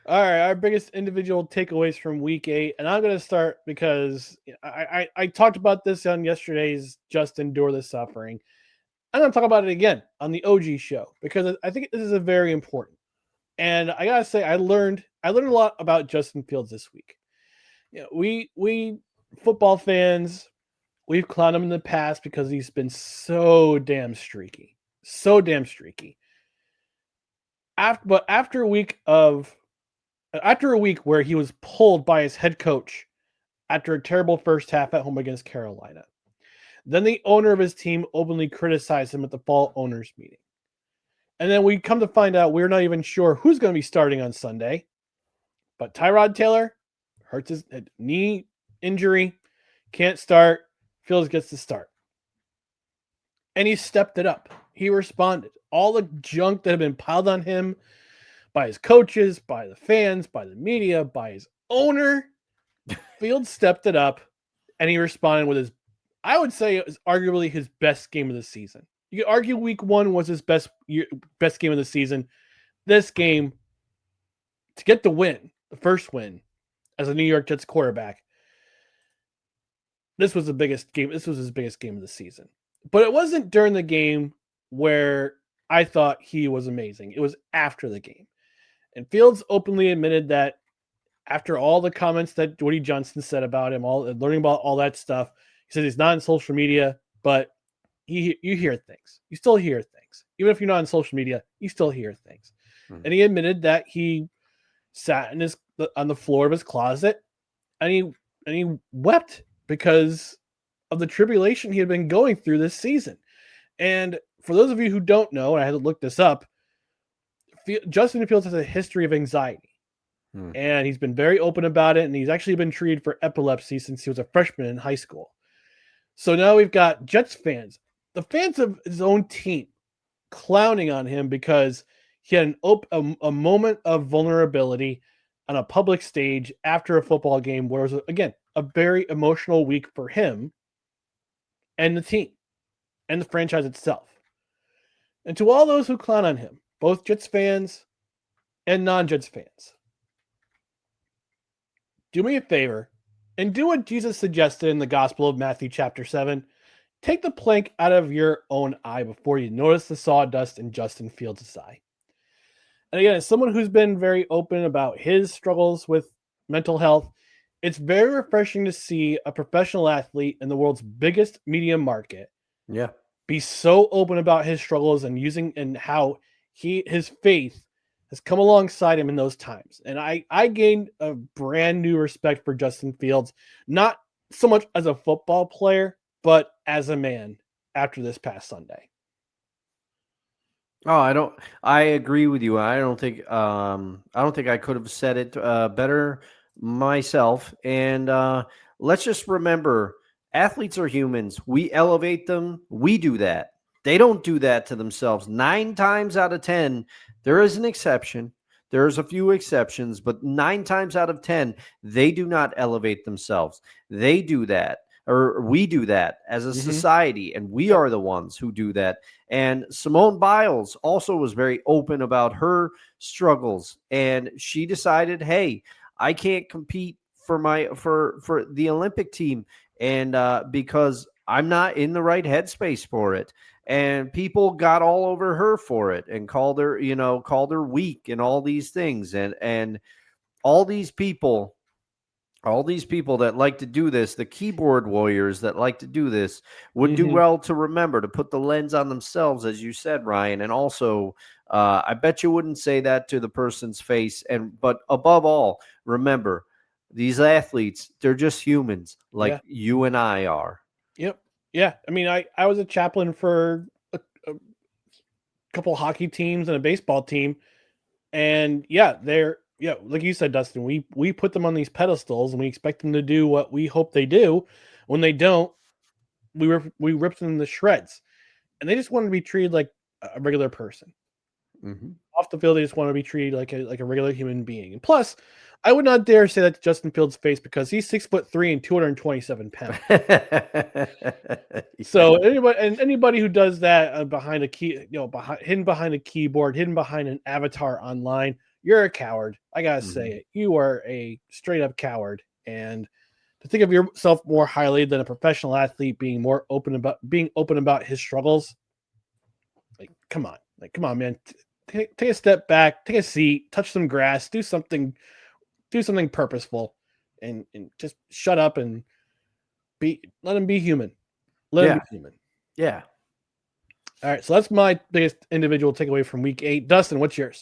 All right, our biggest individual takeaways from week 8, and I'm going to start because I talked about this on yesterday's Just Endure the Suffering. I'm going to talk about it again on the OG show because I think this is a very important. And I gotta say, I learned a lot about Justin Fields this week. We football fans, we've clowned him in the past because he's been so damn streaky. But after a week where he was pulled by his head coach after a terrible first half at home against Carolina, then the owner of his team openly criticized him at the fall owners meeting. And then we come to find out we're not even sure who's going to be starting on Sunday. But Tyrod Taylor hurts his knee injury, can't start. Fields gets to start. And he stepped it up. He responded. All the junk that had been piled on him by his coaches, by the fans, by the media, by his owner, Fields stepped it up and he responded with his, I would say it was arguably his best game of the season. You could argue week 1 was his best game of the season. This game, to get the win, the first win as a New York Jets quarterback, this was the biggest game. This was his biggest game of the season. But it wasn't during the game where I thought he was amazing. It was after the game. And Fields openly admitted that after all the comments that Woody Johnson said about him, learning about all that stuff, he said he's not on social media, but you hear things. You still hear things. Even if you're not on social media, you still hear things. Mm-hmm. And he admitted that he sat on the floor of his closet and he wept because of the tribulation he had been going through this season. And for those of you who don't know, and I had to look this up, Justin Fields has a history of anxiety. And he's been very open about it, and he's actually been treated for epilepsy since he was a freshman in high school. So now we've got Jets fans, the fans of his own team, clowning on him because he had a moment of vulnerability on a public stage after a football game where it was, again, a very emotional week for him and the team and the franchise itself. And to all those who clown on him, both Jets fans and non-Jets fans, do me a favor and do what Jesus suggested in the Gospel of Matthew chapter 7. Take the plank out of your own eye before you notice the sawdust in Justin Fields' eye. And again, as someone who's been very open about his struggles with mental health, it's very refreshing to see a professional athlete in the world's biggest media market be so open about his struggles and how his faith has come alongside him in those times. And I gained a brand new respect for Justin Fields, not so much as a football player, but as a man after this past Sunday. Oh, I agree with you. I don't think I could have said it better myself. And let's just remember, athletes are humans. We elevate them. We do that. They don't do that to themselves. 9 times out of 10, there is an exception. There's a few exceptions, but 9 times out of 10, they do not elevate themselves. They do that, or we do that as a society, and we are the ones who do that. And Simone Biles also was very open about her struggles, and she decided, hey, I can't compete for the Olympic team, and because I'm not in the right headspace for it. And people got all over her for it and called her weak and all these things. And all these people that like to do this, the keyboard warriors that like to do this, would do well to remember to put the lens on themselves, as you said, Ryan. And also, I bet you wouldn't say that to the person's face. But above all, remember, these athletes, they're just humans like you and I are. Yep. Yeah. I mean, I was a chaplain for a couple hockey teams and a baseball team. And like you said, Dustin, we put them on these pedestals and we expect them to do what we hope they do. When they don't, we rip them to shreds. And they just want to be treated like a regular person. Off the field, they just want to be treated like a regular human being. And plus, I would not dare say that to Justin Fields' face because he's 6'3" and 227 pounds. So anybody who does that behind a key, hidden behind a keyboard, hidden behind an avatar online, you're a coward. I gotta Mhm. say it. You are a straight up coward. And to think of yourself more highly than a professional athlete being open about his struggles, like come on, man. Take a step back, take a seat, touch some grass, do something purposeful, and just shut up and let him be human. Let him Yeah. be human. Yeah. All right, so that's my biggest individual takeaway from week 8. Dustin, what's yours?